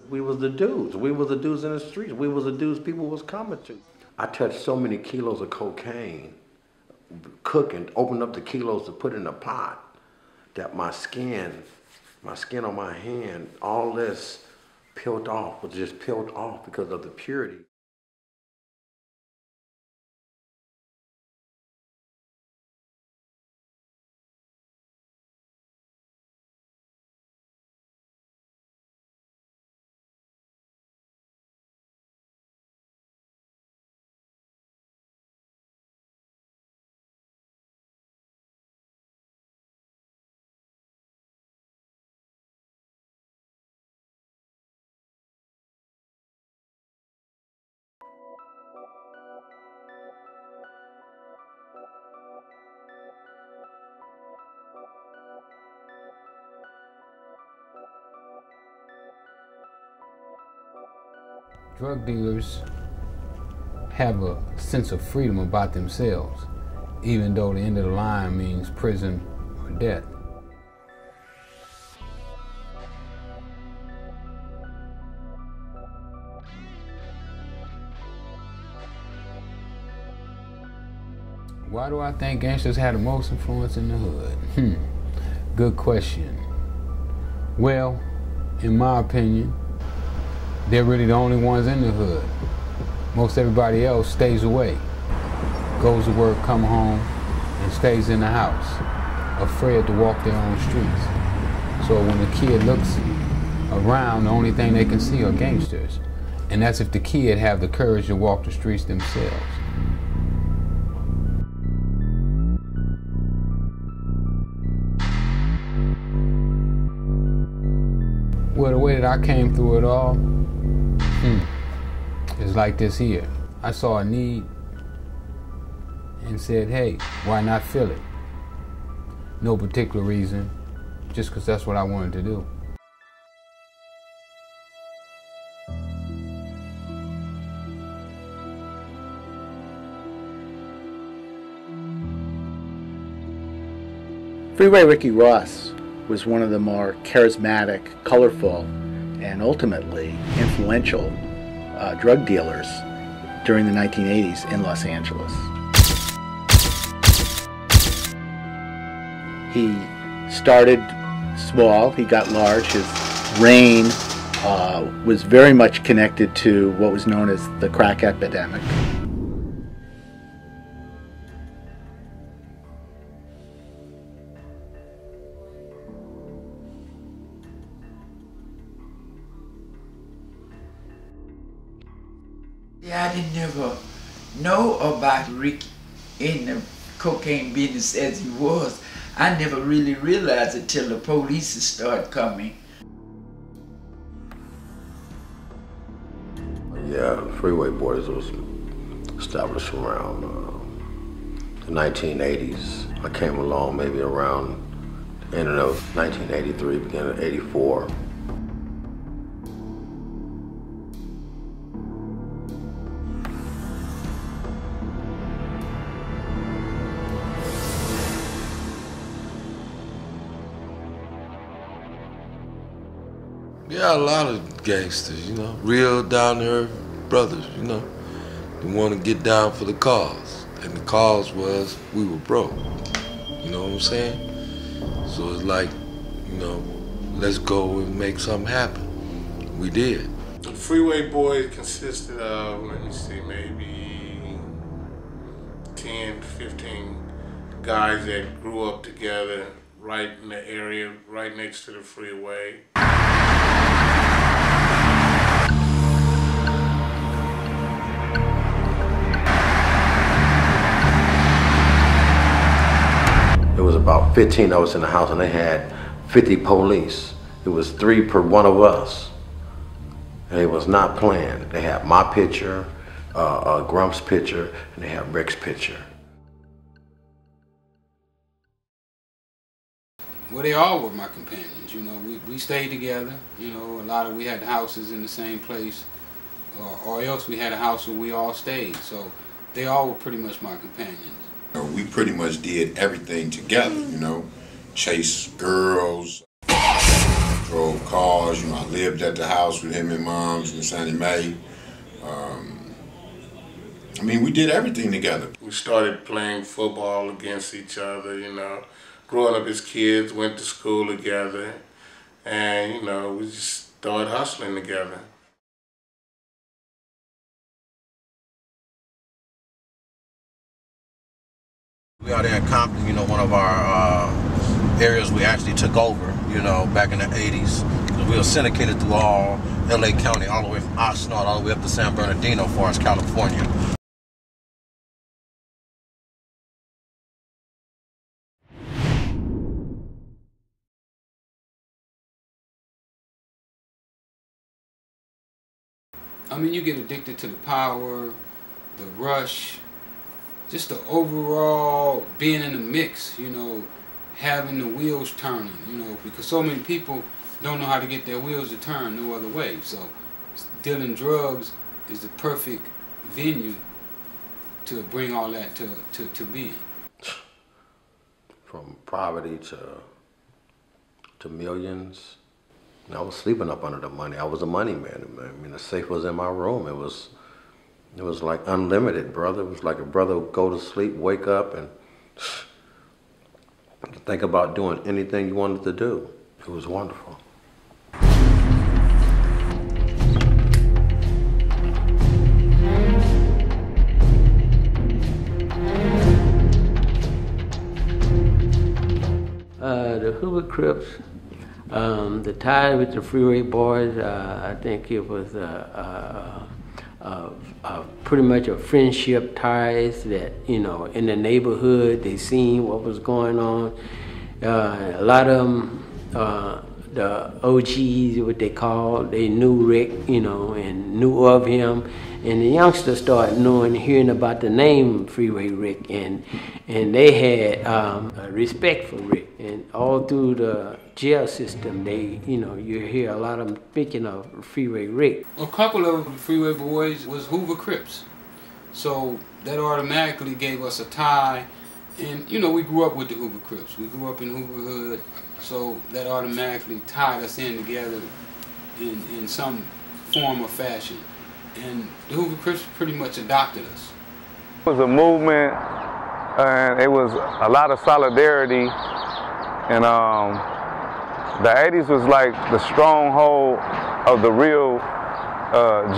We was the dudes. We was the dudes in the streets. We was the dudes people was coming to. I touched so many kilos of cocaine, cooking, opened up the kilos to put in a pot, that my skin on my hand, all this peeled off, was just peeled off because of the purity. Drug dealers have a sense of freedom about themselves, even though the end of the line means prison or death. Why do I think gangsters had the most influence in the hood? Good question. Well, in my opinion, they're really the only ones in the hood. Most everybody else stays away, goes to work, come home, and stays in the house, afraid to walk their own streets. So when the kid looks around, the only thing they can see are gangsters. And that's if the kid have the courage to walk the streets themselves. Well, the way that I came through it all, it's like this here. I saw a need and said, hey, why not fill it? No particular reason, just because that's what I wanted to do. Freeway Ricky Ross was one of the more charismatic, colorful, and ultimately influential drug dealers during the 1980s in Los Angeles. He started small, he got large. His reign was very much connected to what was known as the crack epidemic. Yeah, I didn't never know about Ricky in the cocaine business as he was. I never really realized it till the police started coming. Yeah, the Freeway Boys was established around the 1980s. I came along maybe around the end of 1983, beginning of 84. Yeah, a lot of gangsters, you know, real down-to-earth brothers, you know. They want to get down for the cause. And the cause was we were broke. You know what I'm saying? So it's like, you know, let's go and make something happen. We did. The Freeway Boys consisted of, let me see, maybe 10, 15 guys that grew up together right in the area, right next to the freeway. There was about 15 of us in the house and they had 50 police. It was 3 per one of us. And it was not planned. They had my picture, Grump's picture, and they had Rick's picture. Well, they all were my companions, you know. We stayed together, you know. We had houses in the same place, or else we had a house where we all stayed. So they all were pretty much my companions. We pretty much did everything together, you know. Chase girls. drove cars. You know, I lived at the house with him and Moms and Sandy Mae. I mean, we did everything together. We started playing football against each other, you know. Growing up as kids, went to school together, and, you know, we just started hustling together. We are there in Compton, you know, one of our areas we actually took over, you know, back in the 80s. We were syndicated through all LA County, all the way from Oxnard, all the way up to San Bernardino, as far as California. I mean, you get addicted to the power, the rush, just the overall being in the mix, you know, having the wheels turning, you know, because so many people don't know how to get their wheels to turn no other way. So dealing drugs is the perfect venue to bring all that to being. From poverty to millions. I was sleeping up under the money. I was a money man. I mean, the safe was in my room. It was like unlimited, brother. It was like a brother would go to sleep, wake up, and think about doing anything you wanted to do. It was wonderful. The Hoover Crips, the tie with the Freeway Boys, I think it was pretty much a friendship ties that, you know, in the neighborhood, they seen what was going on. A lot of them, the OGs, what they call, they knew Rick, you know, and knew of him. And the youngsters started hearing about the name Freeway Rick, and they had a respect for Rick. And all through the jail system, they, you know, you hear a lot of them speaking of Freeway Rick. A couple of the Freeway Boys was Hoover Crips. So that automatically gave us a tie. And, you know, we grew up with the Hoover Crips. We grew up in Hoover Hood. So that automatically tied us in together in some form or fashion. And the Hoover Crips pretty much adopted us. It was a movement, and it was a lot of solidarity. And the 80s was like the stronghold of the real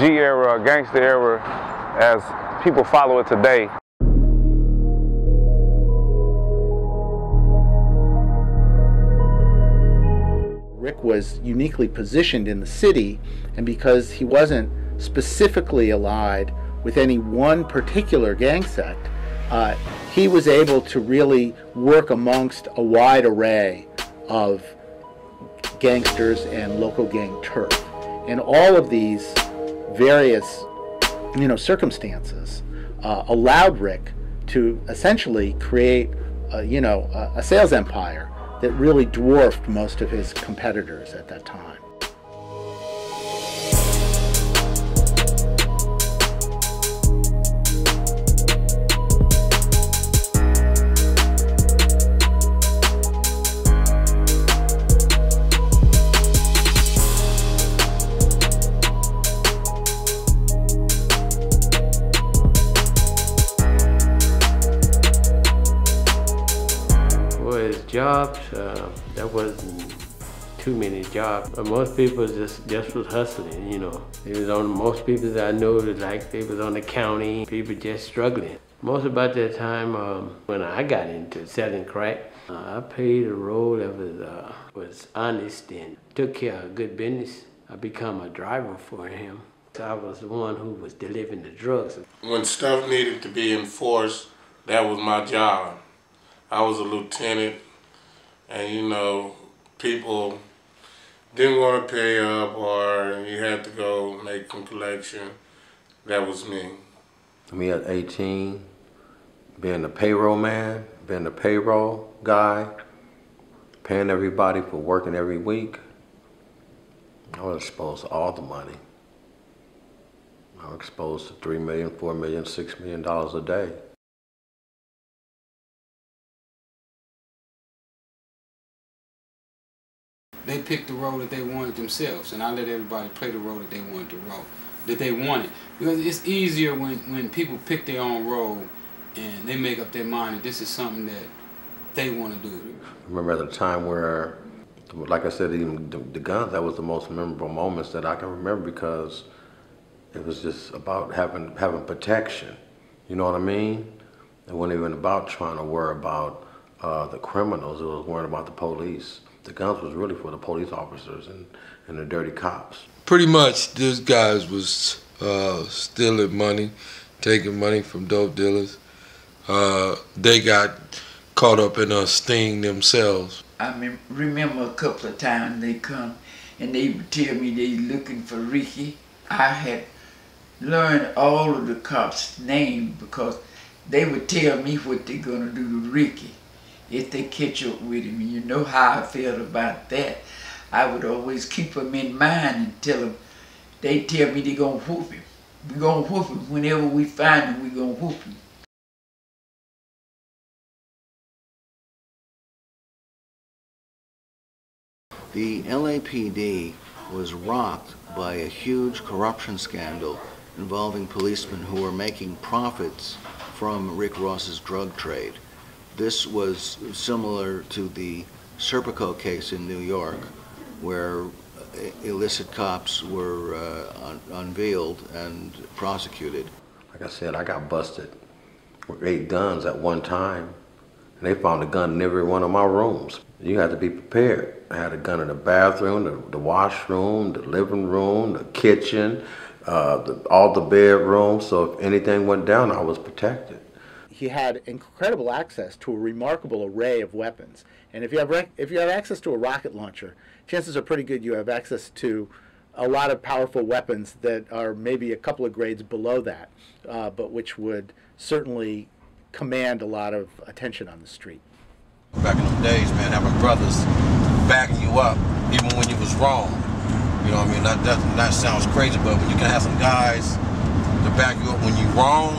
G era, gangster era, as people follow it today. Rick was uniquely positioned in the city, and because he wasn't specifically allied with any one particular gang sect, he was able to really work amongst a wide array of gangsters and local gang turf. And all of these various, you know, circumstances allowed Rick to essentially create, you know, a sales empire that really dwarfed most of his competitors at that time. Jobs, there wasn't too many jobs. Most people just was hustling, you know. It was on most people that I know, like they was on the county, people just struggling. Most about that time when I got into selling crack, I played a role that was honest and took care of good business. I became a driver for him. I was the one who was delivering the drugs. When stuff needed to be enforced, that was my job. I was a lieutenant. And, you know, people didn't want to pay up, or you had to go make some collection. That was me. Me at 18, being the payroll man, being the payroll guy, paying everybody for working every week, I was exposed to all the money. I was exposed to $3 million, $4 million, $6 million a day. they picked the role that they wanted themselves, and I let everybody play the role that they wanted because it's easier when people pick their own role and they make up their mind that this is something that they want to do. I remember at the time where, like I said, even the guns, that was the most memorable moments that I can remember, because it was just about having protection. You know what I mean? It wasn't even about trying to worry about the criminals. It was worrying about the police. The guns was really for the police officers and the dirty cops. Pretty much, these guys was stealing money, taking money from dope dealers. They got caught up in a sting themselves. I remember a couple of times they come and they would tell me they looking for Ricky. I had learned all of the cops' names because they would tell me what they're gonna do to Ricky if they catch up with him. And you know how I felt about that. I would always keep them in mind and tell them, they tell me they're gonna whoop him. We're gonna whoop him. Whenever we find him, we're gonna whoop him. The LAPD was rocked by a huge corruption scandal involving policemen who were making profits from Rick Ross's drug trade. This was similar to the Serpico case in New York, where illicit cops were unveiled and prosecuted. Like I said, I got busted with 8 guns at one time, and they found a gun in every one of my rooms. You had to be prepared. I had a gun in the bathroom, the washroom, the living room, the kitchen, all the bedrooms, so if anything went down, I was protected. He had incredible access to a remarkable array of weapons. And if you have access to a rocket launcher, chances are pretty good you have access to a lot of powerful weapons that are maybe a couple of grades below that, but which would certainly command a lot of attention on the street. Back in those days, man, having brothers backing you up even when you was wrong. You know what I mean? That sounds crazy, but when you can have some guys to back you up when you're wrong,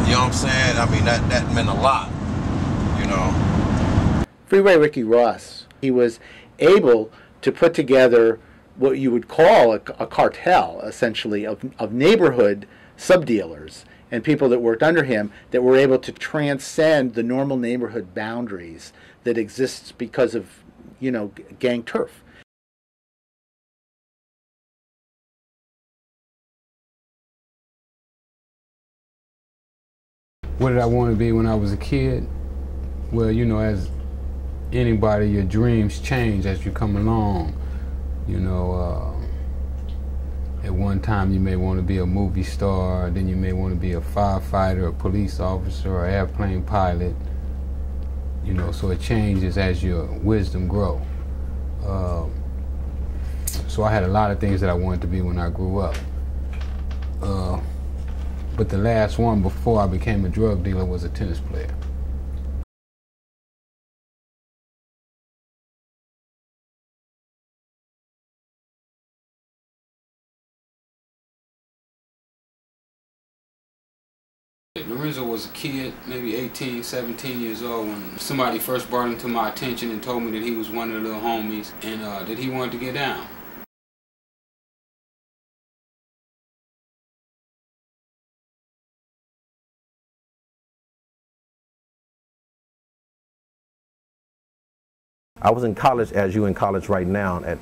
you know what I'm saying? I mean, that meant a lot, you know. Freeway Ricky Ross, he was able to put together what you would call a cartel, essentially, of neighborhood subdealers and people that worked under him that were able to transcend the normal neighborhood boundaries that exists because of, you know, gang turf. What did I want to be when I was a kid? Well, you know, as anybody, your dreams change as you come along. You know, at one time you may want to be a movie star, then you may want to be a firefighter, a police officer, or an airplane pilot. You know, so it changes as your wisdom grows. So I had a lot of things that I wanted to be when I grew up. But the last one before I became a drug dealer was a tennis player. Lorenzo was a kid, maybe 18, 17 years old, when somebody first brought him to my attention and told me that he was one of the little homies and that he wanted to get down. I was in college as you in college right now at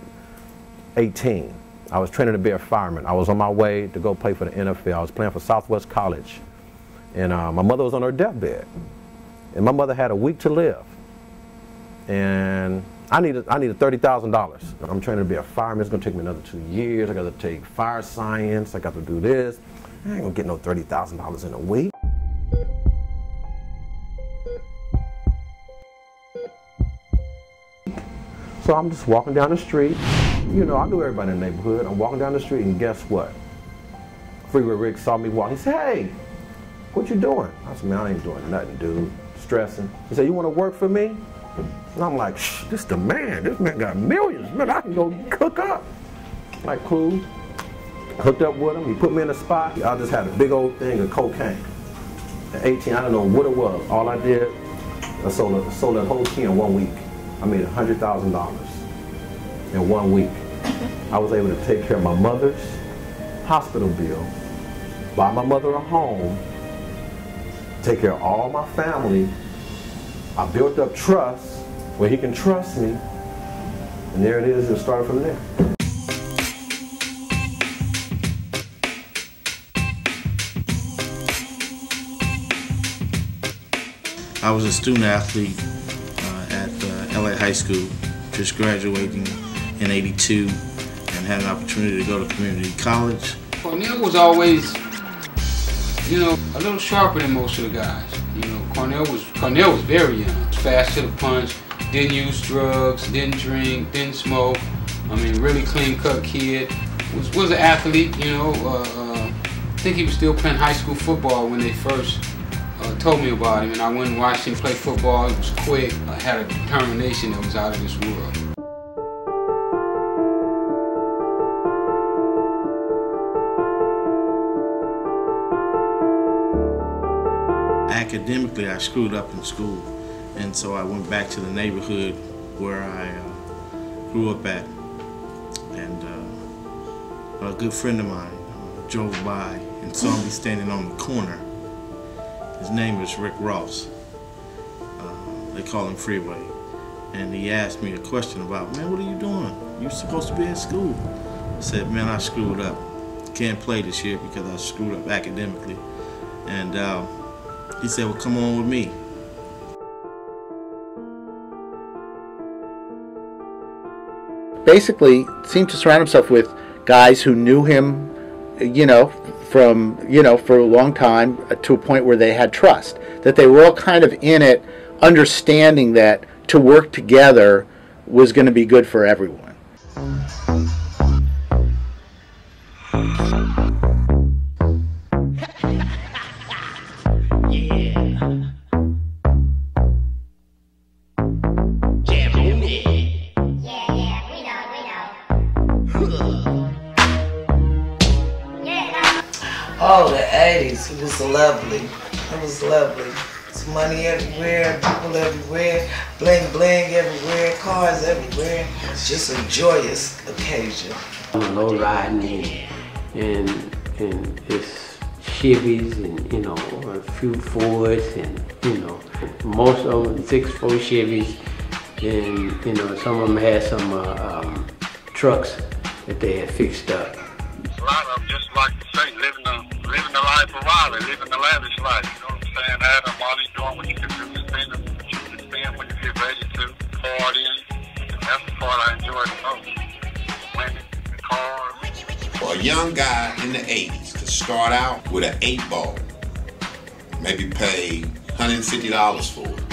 18. I was training to be a fireman. I was on my way to go play for the NFL. I was playing for Southwest College. And my mother was on her deathbed. And my mother had a week to live. And I needed $30,000. I'm training to be a fireman. It's gonna take me another 2 years. I gotta take fire science. I got to do this. I ain't gonna get no $30,000 in a week. So I'm just walking down the street. You know, I knew everybody in the neighborhood. I'm walking down the street and guess what? Freeway Rick saw me walk. He said, "Hey, what you doing?" I said, "Man, I ain't doing nothing, dude. Stressing." He said, "You want to work for me?" And I'm like, "Shh, this the man. This man got millions. Man, I can go cook up." Like, cool. Hooked up with him. He put me in a spot. I just had a big old thing of cocaine. At 18, I don't know what it was. All I did, I sold that whole key in 1 week. I made $100,000. in 1 week. I was able to take care of my mother's hospital bill, buy my mother a home, take care of all my family. I built up trust where he can trust me, and there it is, it started from there. I was a student athlete at LA High School, just graduating in '82, and had an opportunity to go to community college. Cornell was always, you know, a little sharper than most of the guys. You know, Cornell was very young, fast to the punch, didn't use drugs, didn't drink, didn't smoke. I mean, really clean-cut kid. Was an athlete, you know. I think he was still playing high school football when they first told me about him, and I went and watched him play football. He was quick, had a determination that was out of this world. Academically, I screwed up in school, and so I went back to the neighborhood where I grew up at, and a good friend of mine drove by and saw me standing on the corner. His name is Rick Ross. They call him Freeway. And he asked me a question about, man, what are you doing? You're supposed to be at school. I said, man, I screwed up. Can't play this year because I screwed up academically. And he said, well, come on with me. Basically, seemed to surround himself with guys who knew him, you know, from, you know, for a long time, to a point where they had trust. That they were all kind of in it, understanding that to work together was going to be good for everyone. Oh, the 80s, it was lovely. It was lovely. It's money everywhere, people everywhere, bling bling everywhere, cars everywhere. It's just a joyous occasion. Low riding and it's Chevys and, you know, a few Fords and, you know, most of them 6'4" Chevys, and, you know, some of them had some trucks that they had fixed up. A lot of them, just like you say, living the life of Raleigh, living the lavish life. You know what I'm saying? Having money, doing what you can do, spending what you can spend when you get ready to, partying. And that's the part I enjoy the most. Women, the cars. For a young guy in the 80s to start out with an 8-ball, maybe pay $150 for it.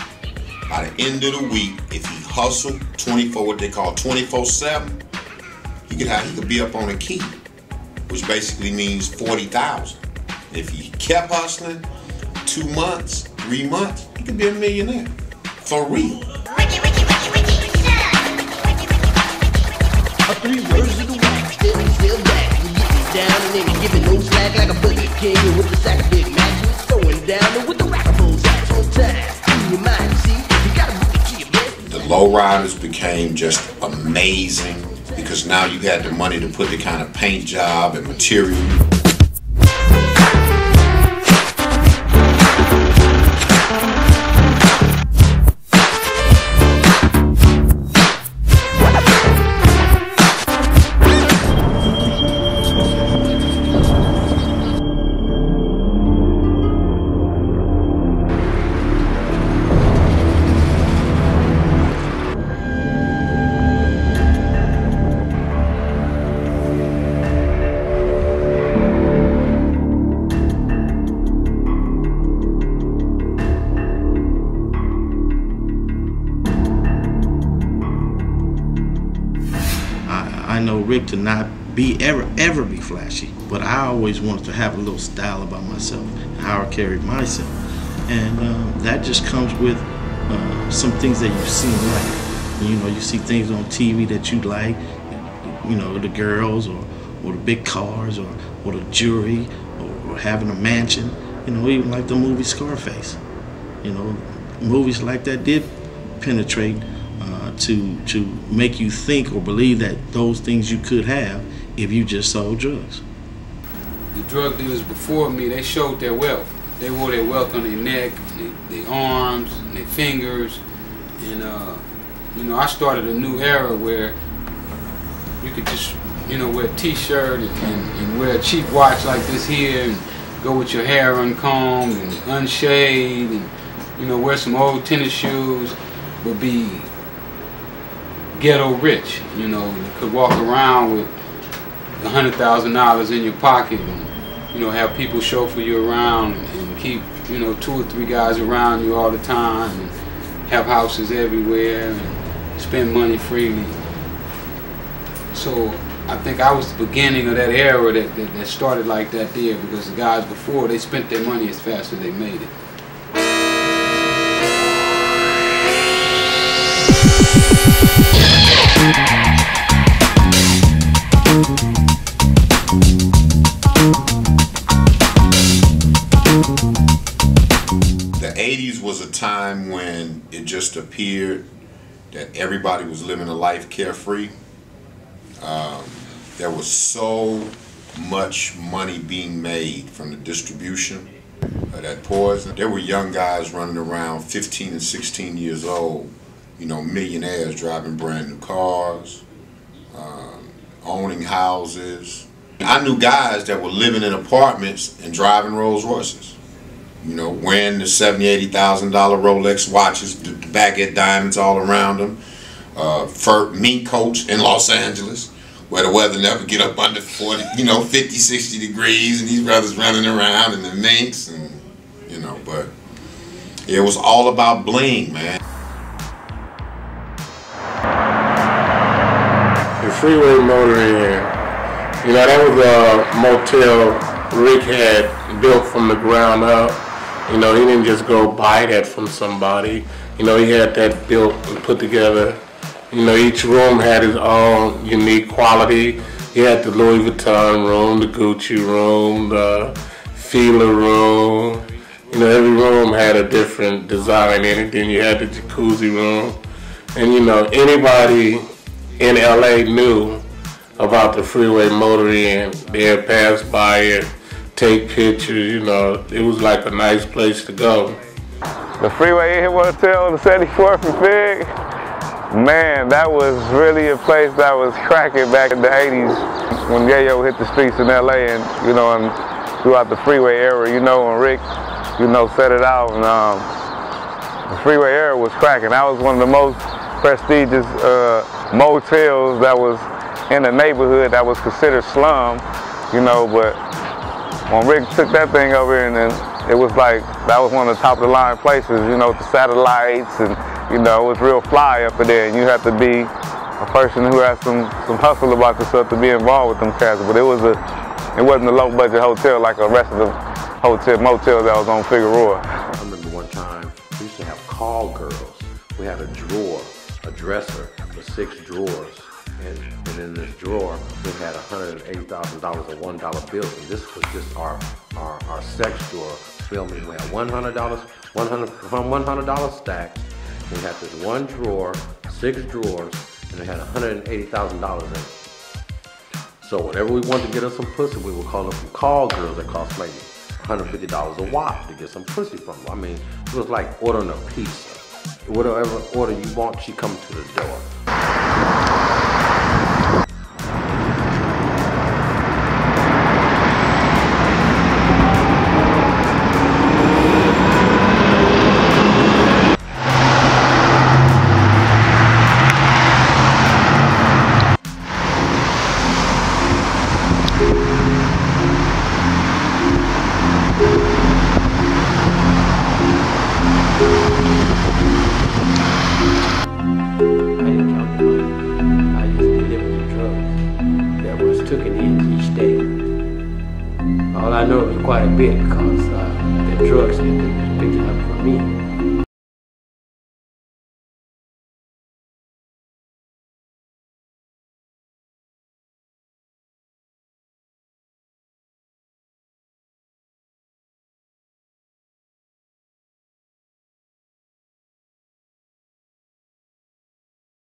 By the end of the week, if he hustled 24/7, he could be up on a key, which basically means 40,000. If he kept hustling 2 months, 3 months, he could be a millionaire. For real. Three words of the wax, still back. You get me down and then giving no slack like a boogie king with the sack of Big Macs. Throwing down with the rackables ass on time. In your mind, see, you gotta move the key, man. The lowriders became just amazing because now you had the money to put the kind of paint job and material. I know Rick to not be ever be flashy, but I always wanted to have a little style about myself and how I carried myself, and that just comes with some things that you've seen in life. You know, you see things on TV that you like, you know, the girls or the big cars or the jewelry or having a mansion. You know, even like the movie Scarface. You know, movies like that did penetrate to make you think or believe that those things you could have if you just sold drugs. The drug dealers before me, they showed their wealth. They wore their wealth on their neck, their arms, and their fingers. And, you know, I started a new era where you could just, you know, wear a t-shirt and wear a cheap watch like this here and go with your hair uncombed and unshaved and, you know, wear some old tennis shoes, but be ghetto rich. You know, you could walk around with $100,000 in your pocket and, you know, have people chauffeur you around and keep, you know, 2 or 3 guys around you all the time and have houses everywhere and spend money freely. So I think I was the beginning of that era that started like that there, because the guys before, they spent their money as fast as they made it. The 80s was a time when it just appeared that everybody was living a life carefree. There was so much money being made from the distribution of that poison. There were young guys running around 15 and 16 years old, you know, millionaires driving brand new cars, owning houses. I knew guys that were living in apartments and driving Rolls Royces. You know, wearing the $70,000, $80,000 Rolex watches, the baguette diamonds all around them, fur mink coats in Los Angeles, where the weather never get up under 40, you know, 50, 60 degrees, and these brothers running around in the minks, and, you know, but it was all about bling, man. The Freeway Motoring Air, you know, that was a motel Rick had built from the ground up. You know, he didn't just go buy that from somebody. You know, he had that built and put together. You know, each room had its own unique quality. He had the Louis Vuitton room, the Gucci room, the Fila room. You know, every room had a different design in it. Then you had the jacuzzi room. And, you know, anybody in LA knew about the Freeway Motoring Air. They had passed by it, take pictures, you know. It was like a nice place to go. The Freeway Air Hotel on the 74th and Fig, man, that was really a place that was cracking back in the 80s when Yayo hit the streets in LA, and, you know, and throughout the Freeway era, you know, when Rick, you know, set it out, and the Freeway era was cracking. That was one of the most prestigious motels that was in a neighborhood that was considered slum, you know, but when Rick took that thing over, and then it was like, that was one of the top of the line places, you know, with the satellites, and, you know, it was real fly up in there, and you had to be a person who had some hustle about yourself to be involved with them cats, but it wasn't a low budget hotel like the rest of the motels that was on Figueroa. I remember one time, we used to have call girls. We had a drawer, a dresser with 6 drawers. And in this drawer, we had $180,000 of $1 bills, and this was just our sex drawer. Feel me? We had $100 stacked. We had this one drawer, 6 drawers, and it had $180,000 in it. So whenever we wanted to get us some pussy, we would call up some call girls that cost maybe $150 a watt to get some pussy from them. I mean, it was like ordering a pizza. Whatever order you want, she come to the door. All I know is quite a bit because the drugs that they was picking up from me.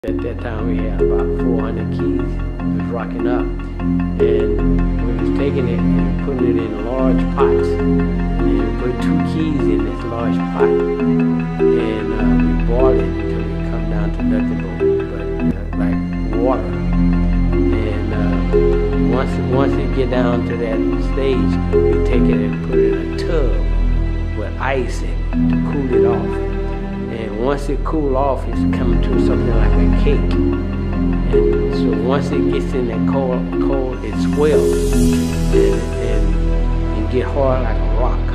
At that time we had about 400 keys. We was rocking up, and we was taking it and putting it in large pots. And we put 2 keys in this large pot, and we boiled it until it come down to nothing but like water. And once it get down to that stage, we take it and put it in a tub with ice in it to cool it off. And once it cool off, it's coming to something like a cake. And so once it gets in that cold, it swells and get hard like a rock.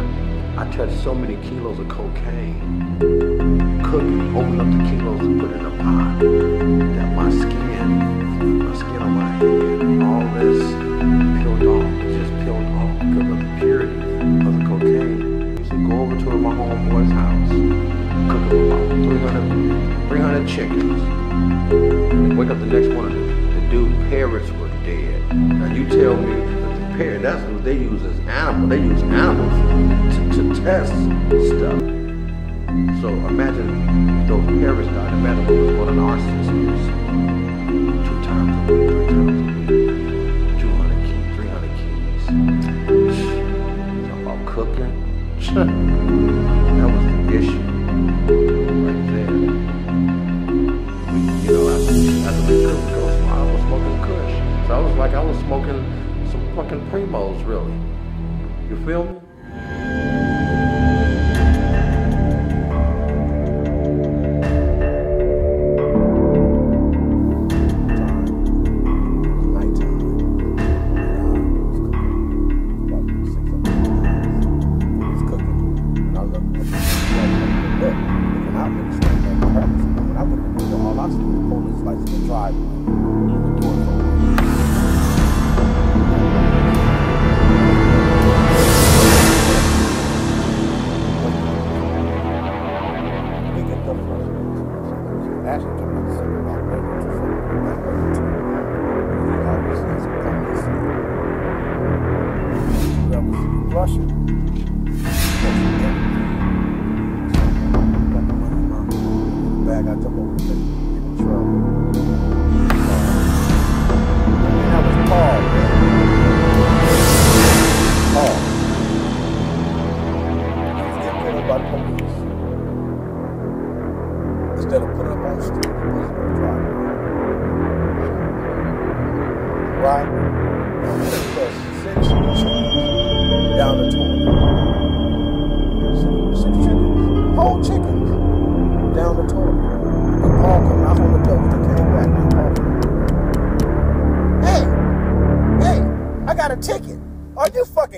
I touched so many kilos of cocaine, cooking, open up the kilos and put it in a pot, that my skin on my head, all this peeled off, just peeled off because of the purity of the cocaine. I used to go over to my homeboy's house, cook up about 300 chickens, and wake up the next morning, the dude parrots were dead. Now you tell me that the parrot, that's what they use as animals. They use animals to test stuff. So imagine if those parrots died. Imagine what was going on in our systems. 2 times a week, 3 times a week, 200 keys, 300 keys. Talk about cooking. That was the issue right there. You know, after we cooked, I was smoking kush. So I was smoking some fucking primos, really. You feel me?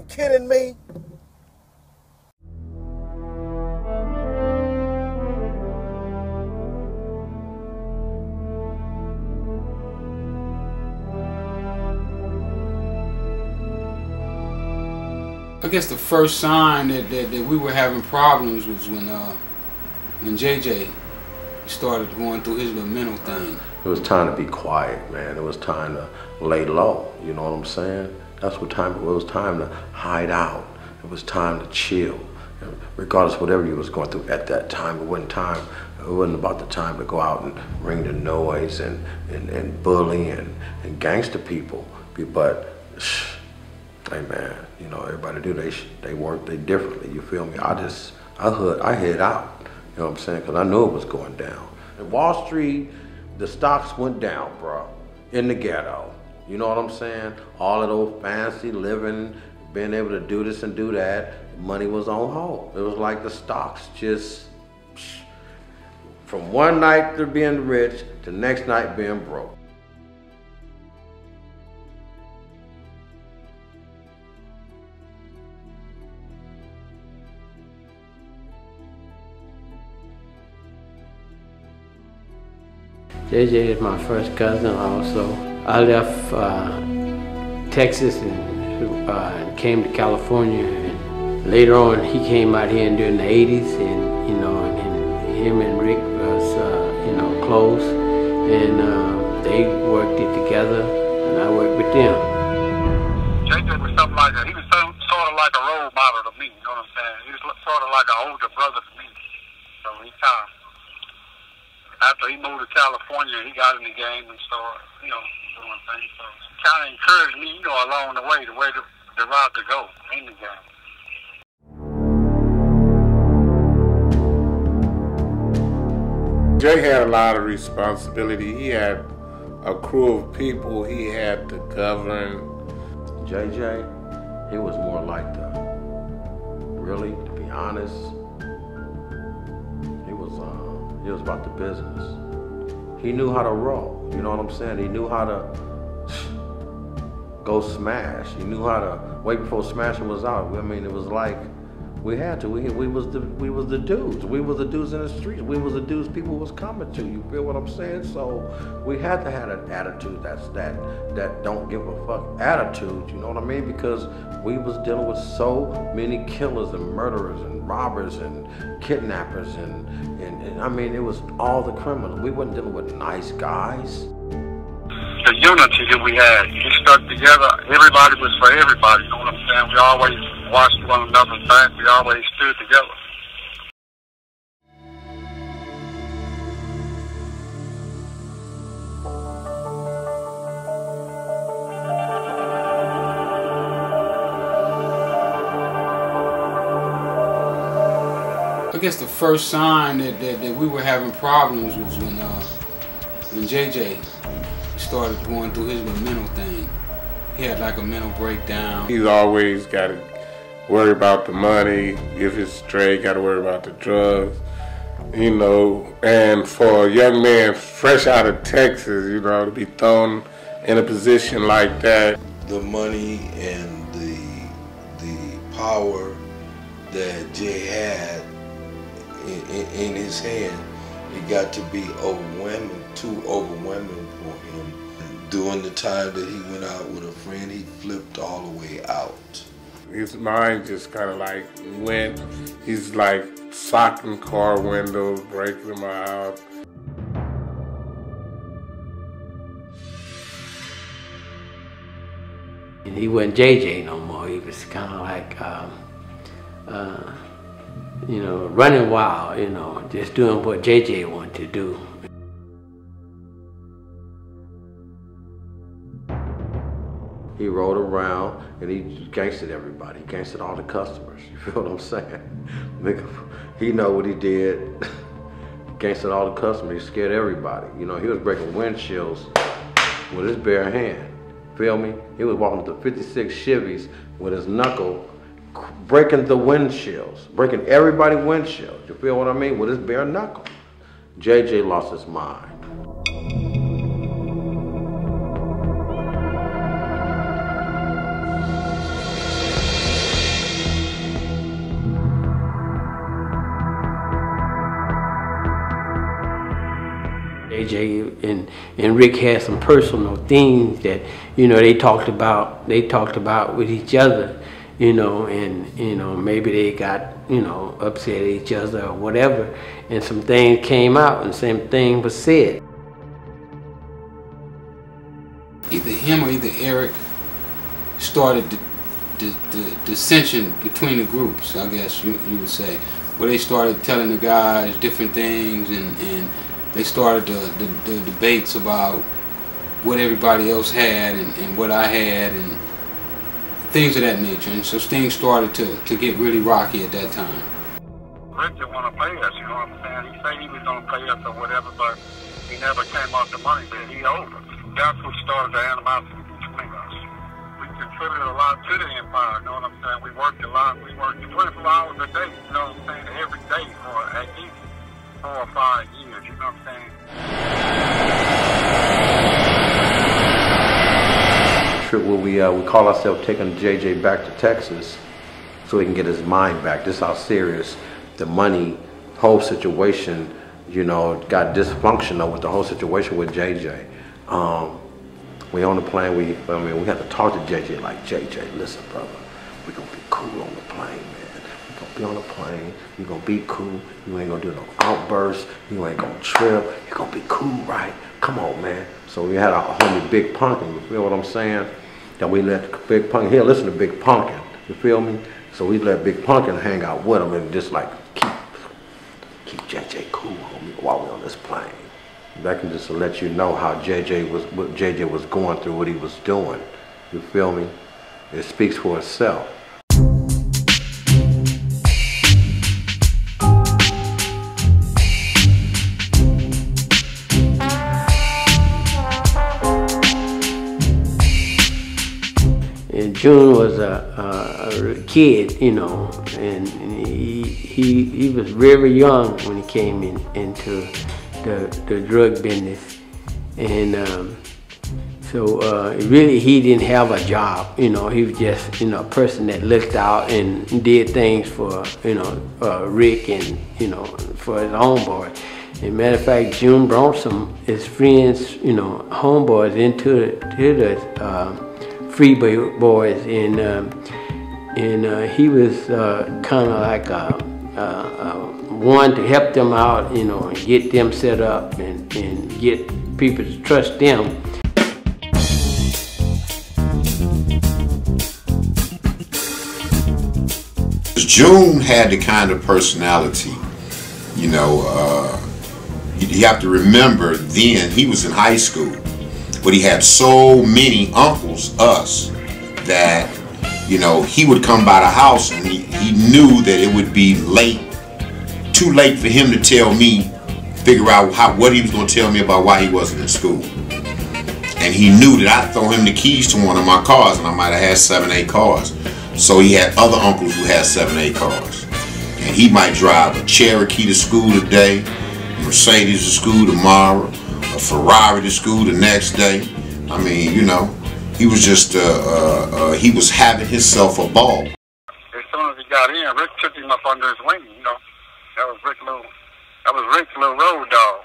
Kidding me? I guess the first sign that we were having problems was when JJ started going through his little mental thing. It was time to be quiet, man. It was time to lay low, you know what I'm saying? That's what time it was. Time to hide out. It was time to chill. And regardless of whatever you was going through at that time, it wasn't about the time to go out and ring the noise and bully and gangster people. But hey man, you know, everybody do they work differently, you feel me? I head out, you know what I'm saying? Because I knew it was going down. In Wall Street, the stocks went down, bro, in the ghetto. You know what I'm saying? All of those fancy living, being able to do this and do that, money was on hold. It was like the stocks just, from one night to being rich to the next night being broke. JJ is my first cousin also. I left Texas and came to California, and later on he came out here during the 80s, and you know, and him and Rick was you know, close, and they worked it together, and I worked with them. JJ was something like he was sort of like a role model to me, you know what I'm saying? He was sort of like an older brother to me, so he kind of, after he moved to California, he got in the game and started, you know, doing things. So it kind of encouraged me, you know, along the way the route to go in the game. Jay had a lot of responsibility. He had a crew of people he had to govern. JJ, he was more like really, to be honest, he was about the business. He knew how to roll, you know what I'm saying? He knew how to go smash. He knew how to wait before smashing was out. I mean, it was like, we had to. We was the dudes. We was the dudes in the streets. We was the dudes people was coming to. You feel what I'm saying? So we had to have an attitude that don't give a fuck attitude. You know what I mean? Because we was dealing with so many killers and murderers and robbers and kidnappers and I mean, it was all the criminals. We wasn't dealing with nice guys. The unity that we had, we stuck together. Everybody was for everybody. You know what I'm saying? We always watched one another's back. We always stood together. I guess the first sign that we were having problems was when JJ started going through his mental thing. He had like a mental breakdown. He's always got to worry about the money. If it's straight, got to worry about the drugs. You know, and for a young man fresh out of Texas, you know, to be thrown in a position like that. The money and the power that Jay had in his hand, it got to be too overwhelming for him. During the time that he went out with a friend, he flipped all the way out. His mind just kind of like went, he's like socking car windows, breaking them out. And he wasn't JJ no more. He was kind of like, you know, running wild, you know, just doing what JJ wanted to do. He rode around and he gangstered everybody. He gangstered all the customers. You feel what I'm saying? He know what he did. Gangstered all the customers. He scared everybody. You know, he was breaking windshields with his bare hand. Feel me? He was walking with the 56 Chevys with his knuckle, breaking the windshields, breaking everybody's windshields. You feel what I mean? With his bare knuckle. JJ lost his mind. JJ and Rick had some personal things that, you know, they talked about with each other, you know, and, you know, maybe they got, you know, upset at each other or whatever, and some things came out and same thing was said. Either him or either Eric started the dissension between the groups, I guess you would say, where they started telling the guys different things and they started the debates about what everybody else had and what I had and things of that nature. And so things started to get really rocky at that time. Rick didn't want to pay us, you know what I'm saying? He said he was going to pay us or whatever, but he never came off the money that he owed us. That's what started the animosity between us. We contributed a lot to the empire, you know what I'm saying? We worked a lot. We worked 24 hours a day, you know what I'm saying? Every day for at least 4 or 5 years, you know what I'm saying? Trip where we call ourselves taking JJ back to Texas so he can get his mind back. This is how serious the money whole situation, you know, got dysfunctional with the whole situation with JJ. We on the plane, we had to talk to JJ like, JJ, listen, brother, we're gonna be cool on the plane, man. We're gonna be on the plane, you're gonna be cool, you ain't gonna do no outbursts, you ain't gonna trip, you're gonna be cool, right? Come on, man. So we had our homie Big Punkin', you feel what I'm saying? That we let Big Punkin', here, listen to Big Punkin', you feel me? So we let Big Punkin' hang out with him and just like keep JJ cool, homie, while we on this plane. That can just let you know how what JJ was going through, what he was doing. You feel me? It speaks for itself. And June was a kid, you know, and he was very young when he came into the drug business, and so really he didn't have a job, you know. He was just, you know, a person that looked out and did things for, you know, Rick and, you know, for his homeboy. As a matter of fact, June brought his friends, you know, homeboys into the FREEWAYBOYS, and he was kind of like one to help them out, you know, and get them set up and get people to trust them. June had the kind of personality, you know, you have to remember then he was in high school, but he had so many uncles, us, that, you know, he would come by the house and he knew that it would be late, too late for him to tell me, figure out what he was going to tell me about why he wasn't in school. And he knew that I'd throw him the keys to one of my cars, and I might have had 7, 8 cars. So he had other uncles who had 7, 8 cars. And he might drive a Cherokee to school today, a Mercedes to school tomorrow, a Ferrari to school the next day. I mean, you know, he was just, he was having himself a ball. As soon as he got in, Rick took him up under his wing, you know. That was Rick's little road dog.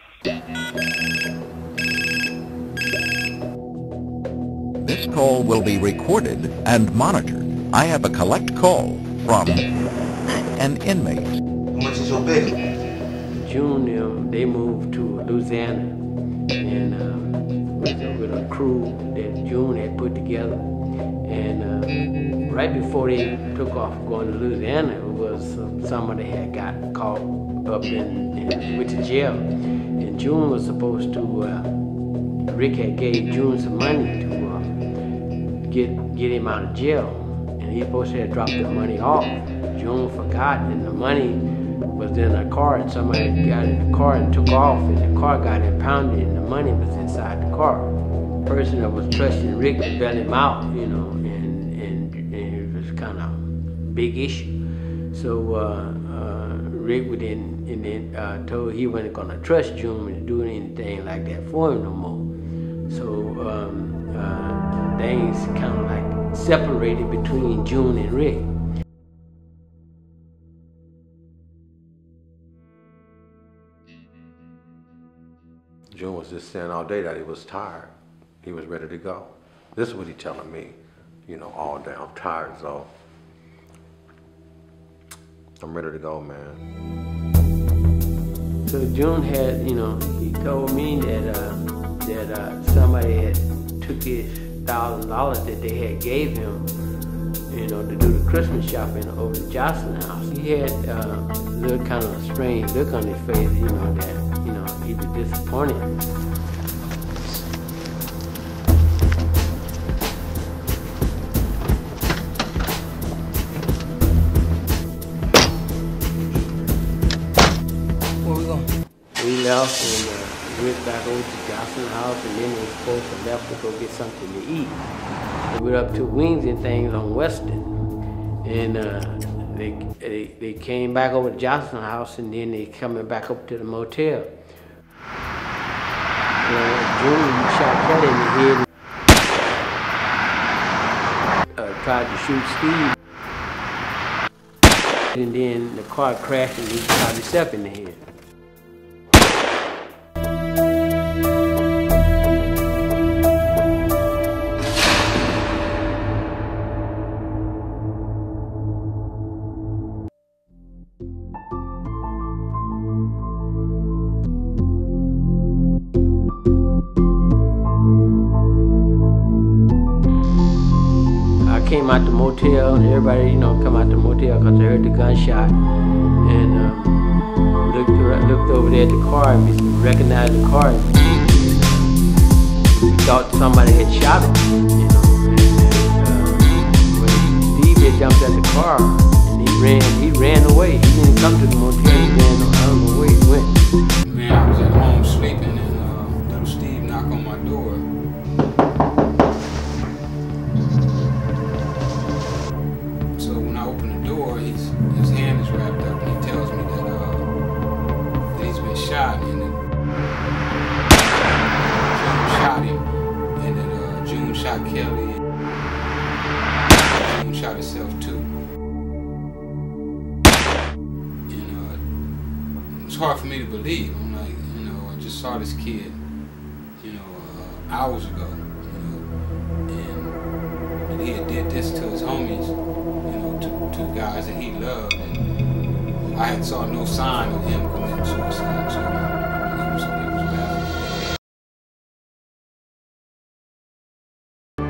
This call will be recorded and monitored. I have a collect call from an inmate. How much is your bill? June, they moved to Louisiana, and with a crew that June had put together. And right before they took off going to Louisiana, it was somebody had got caught up and went to jail. And June was supposed to, Rick had gave June some money to get him out of jail. And he supposed to have dropped the money off. June forgot, and the money was in a car, and somebody got in the car and took off, and the car got impounded, and the money was inside the car. The person that was trusting Rick to bail him out, you know, and it was kind of a big issue. So Rick then told he wasn't going to trust June to do anything like that for him no more. So things kind of like separated between June and Rick. June was just saying all day that he was tired. He was ready to go. This is what he's telling me, you know, all day. I'm tired, so I'm ready to go, man. So June had, you know, he told me that somebody had took his $1,000 that they had gave him, you know, to do the Christmas shopping over the Johnson house. He had a little kind of a strange look on his face, you know, that, you know, he was disappointed. Where we going? We left and went back over to Johnson house, and then we were supposed to left to go get something to eat. We went up to Wings and Things on Western, and they came back over to Johnson house, and then they coming back up to the motel. June shot Kelly in the head, tried to shoot Steve, and then the car crashed and he shot himself in the head. Came out the motel, and everybody, you know, come out the motel because they heard the gunshot, and looked over there at the car and recognized the car. And thought somebody had shot him, you know. When Steve had jumped at the car, and he ran away. He didn't come to the motel. He ran. I don't know where he went. Man, I was at home sleeping, and little Steve knocked on my door. So when I open the door, his hand is wrapped up, and he tells me that he's been shot, and that June shot him, and that June shot Kelly, and June shot herself too. And it's hard for me to believe. I'm like, you know, I just saw this kid, you know, hours ago, you know, and he had did this to his homies, you know, to guys that he loved, and I had saw no sign of him committing suicide, so it was bad. A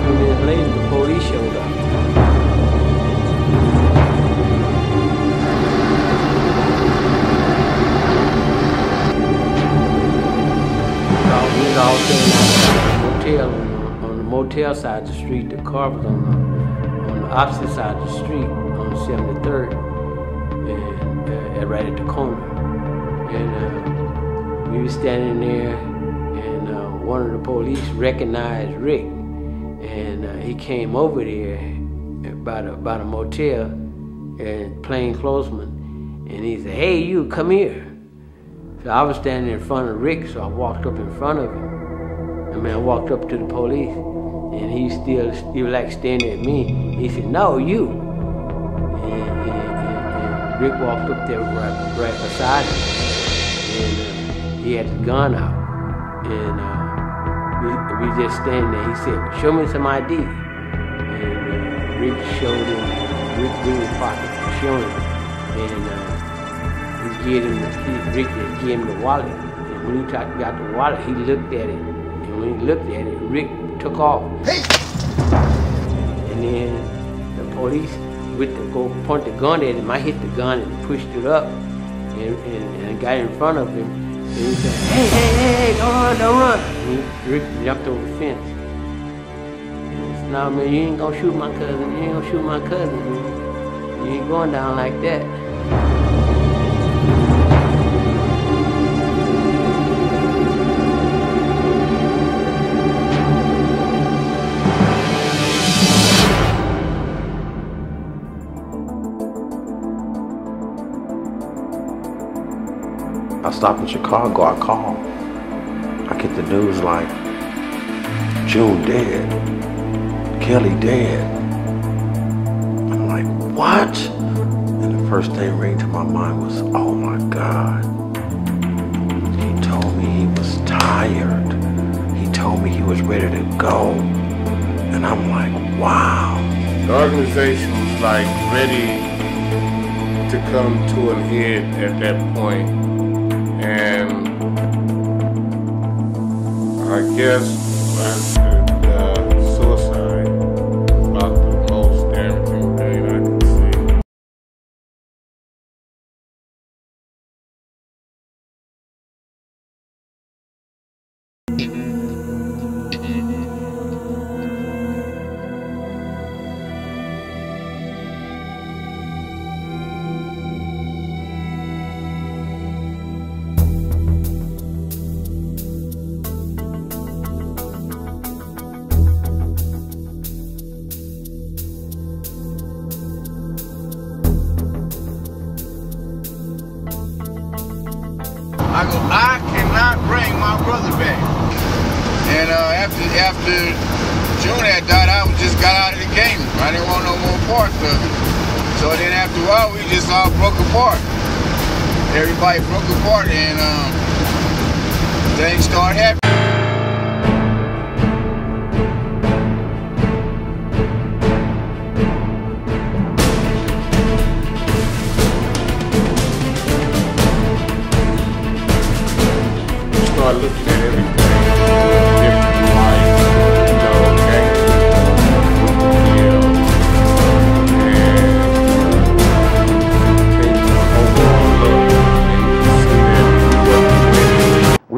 few minutes later, the police showed up. We was all sitting outside the motel on the motel side of the street. The car was on the opposite side of the street on 73rd, and right at the corner. And we were standing there, and one of the police recognized Rick, and he came over there by the motel, and plainclothesman, and he said, "Hey, you, come here." So I was standing in front of Rick, so I walked up in front of him. I mean, I walked up to the police, and he was like standing at me. He said, "No, you." And Rick walked up there right beside him, and he had his gun out. And we just standing there. He said, "Show me some ID." And Rick showed him, Rick in his pocket, showed him. And Rick gave him the wallet, and when he got the wallet, he looked at it, and when he looked at it, Rick took off. And then the police go point the gun at him. I hit the gun and pushed it up, and got in front of him, and he said, "Hey, don't run!" And Rick jumped over the fence. And he said, "No, man, you ain't gonna shoot my cousin. You ain't gonna shoot my cousin. Man. You ain't going down like that." I stopped in Chicago, I called. I get the news like, June dead, Kelly dead. I'm like, what? And the first thing ring to my mind was, oh my God. He told me he was tired. He told me he was ready to go. And I'm like, wow. The organization was like ready to come to an end at that point. And I guess suicide about the most damaging thing I could see. I cannot bring my brother back. And after June had died, I just got out of the game. I didn't want no more parts of it. So then after a while, we just all broke apart. Everybody broke apart, and things started happening. Start looking at everything in a different light, you know, overall look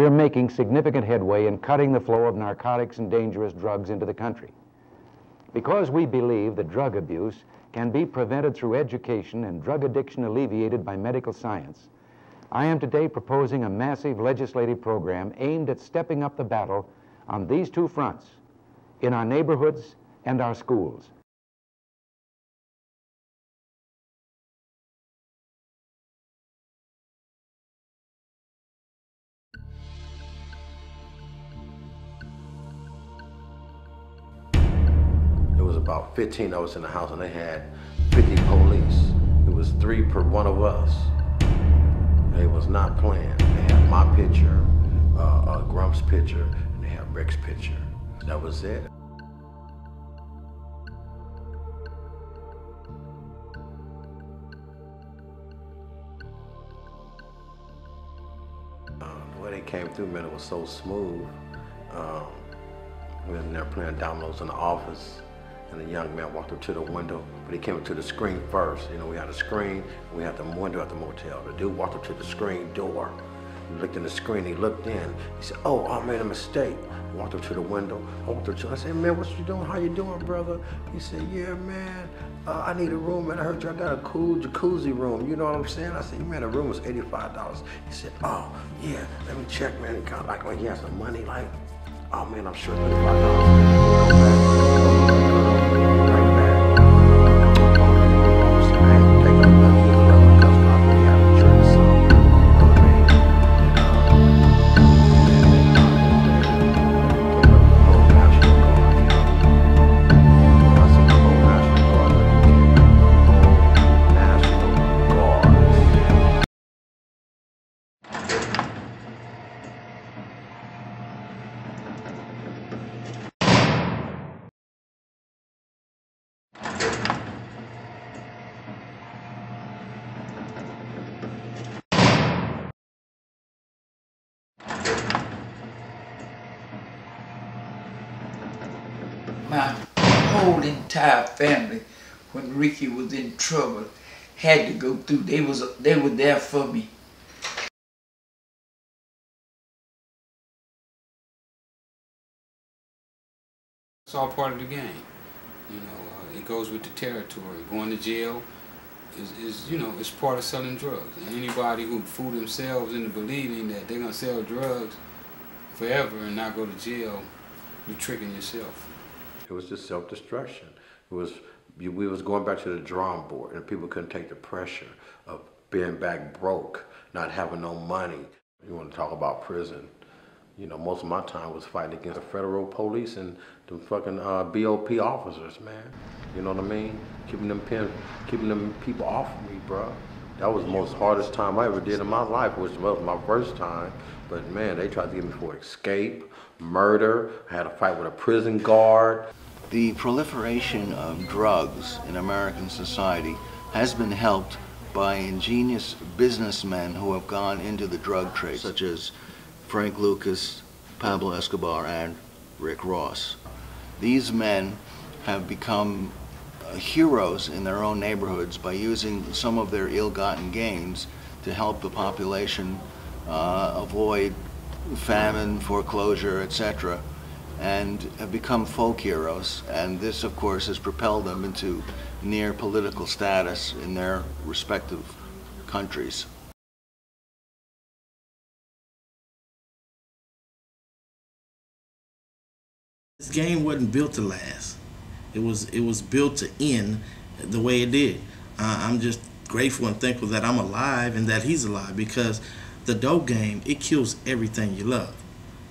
we're making significant headway in cutting the flow of narcotics and dangerous drugs into the country. Because we believe that drug abuse can be prevented through education and drug addiction alleviated by medical science, I am today proposing a massive legislative program aimed at stepping up the battle on these two fronts, in our neighborhoods and our schools. There was about 15 of us in the house, and they had 50 police. It was 3 per one of us. They was not playing. They had my picture, Grump's picture, and they had Rick's picture. That was it. The way they came through, man, it was so smooth. We were in there playing dominoes in the office, and a young man walked up to the window, but he came up to the screen first. You know, we had a screen, and we had the window at the motel. The dude walked up to the screen door. He looked in the screen, he looked in. He said, oh, I made a mistake. I walked up to the window. I said, man, what you doing? How you doing, brother? He said, yeah, man, I need a room, man. I heard y'all got a cool jacuzzi room. You know what I'm saying? I said, man, the room was $85. He said, oh, yeah, let me check, man. He kind of like when he has some money, like, oh, man, I'm sure $35. My whole entire family, when Ricky was in trouble, had to go through. They were there for me. It's all part of the game. You know, it goes with the territory. Going to jail is you know, it's part of selling drugs. And anybody who fool themselves into believing that they're gonna sell drugs forever and not go to jail, you're tricking yourself. It was just self-destruction. We was going back to the drawing board, and people couldn't take the pressure of being back broke, not having no money. You want to talk about prison? You know, most of my time was fighting against the federal police and the fucking BOP officers, man. You know what I mean? Keeping them people off of me, bro. That was the most hardest time I ever did in my life, which was my first time. But man, they tried to get me for escape, murder. I had a fight with a prison guard. The proliferation of drugs in American society has been helped by ingenious businessmen who have gone into the drug trade, such as Frank Lucas, Pablo Escobar, and Rick Ross. These men have become heroes in their own neighborhoods by using some of their ill-gotten gains to help the population avoid famine, foreclosure, etc., and have become folk heroes. And this, of course, has propelled them into near political status in their respective countries. This game wasn't built to last. It was built to end the way it did. I'm just grateful and thankful that I'm alive and that he's alive, because the dope game, it kills everything you love.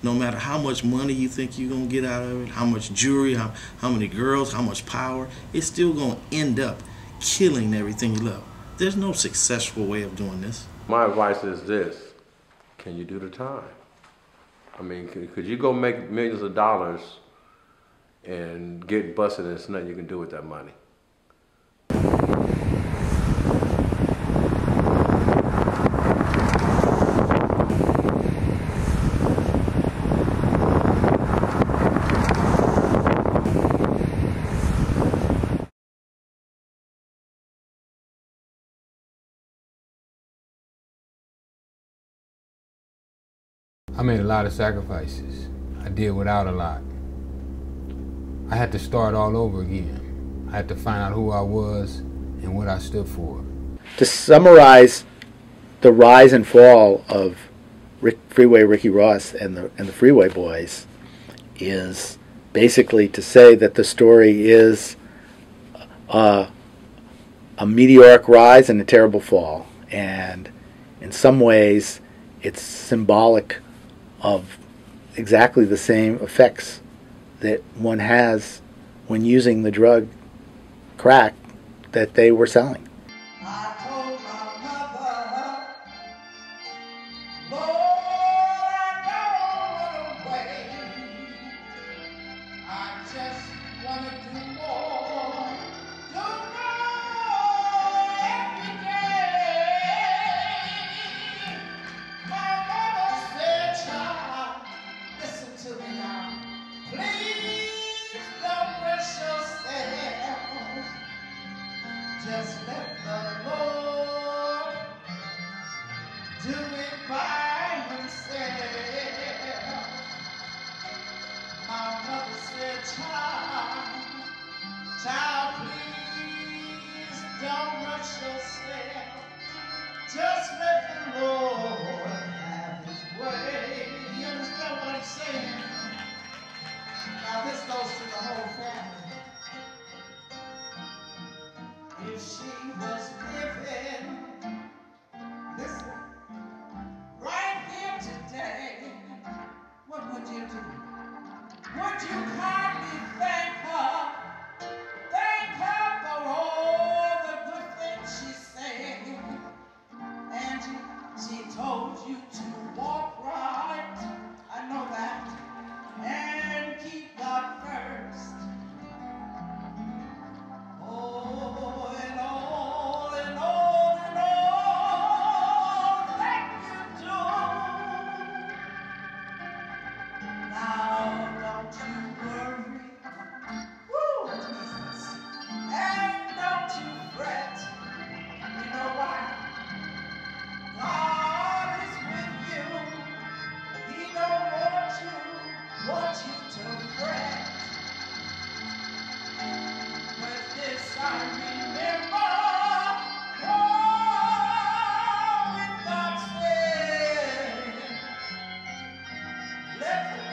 No matter how much money you think you're gonna get out of it, how much jewelry, how many girls, how much power, it's still gonna end up killing everything you love. There's no successful way of doing this. My advice is this: can you do the time? I mean, could you go make millions of dollars and get busted and there's nothing you can do with that money? I made a lot of sacrifices. I did without a lot. I had to start all over again. I had to find out who I was and what I stood for. To summarize the rise and fall of Freeway Ricky Ross and the Freeway Boys is basically to say that the story is a meteoric rise and a terrible fall. And in some ways, it's symbolic of exactly the same effects that one has when using the drug crack that they were selling. Just let the Lord do it by himself. My mother said, child, please don't rush yourself. Just let the Lord have his way. You understand what I'm saying? Now this goes to the whole family. If she was living, listen, right here today, what would you do? Would you kindly thank her? Thank her for all the good things she said. And she told you to walk right, I know that, and keep God first. Oh, and all that you do. Now don't you worry, woo, Jesus, and don't you fret. You know why? God is with you. He don't want you to fret. But this I remember, when God said, let the